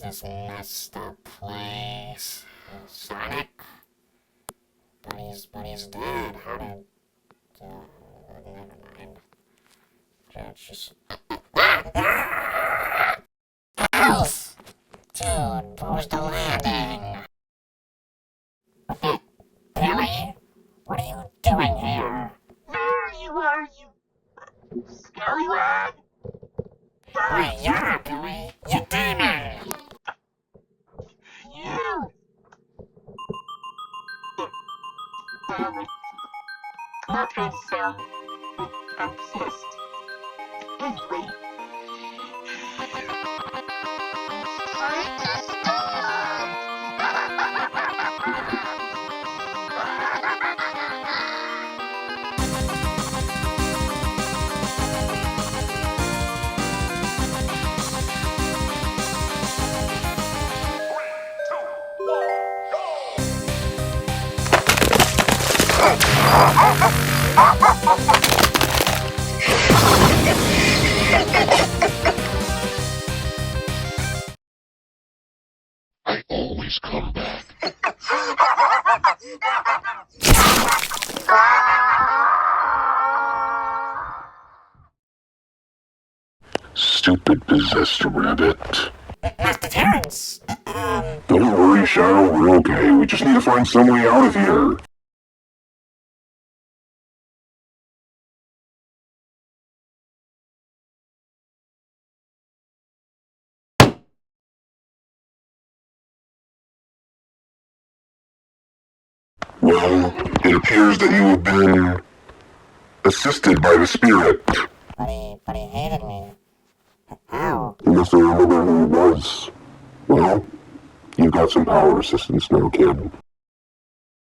this messed up place? Sonic? But he's dead. How did... never mind. Just... Else! Dude, push the landing. Billy? What are you doing here? There you are, you scallywag! Wait, yeah, Billy. You demon! You! Not trying to sound obsessed. Anyway. Trying to stop! I always come back. Stupid possessed rabbit. Mr. Terrence! Don't worry, Shadow, we're okay. We just need to find some way out of here. Well, it appears that you have been assisted by the spirit. But he hated me. How? You must have remembered who he was. Well, you've got some power assistance now, kid.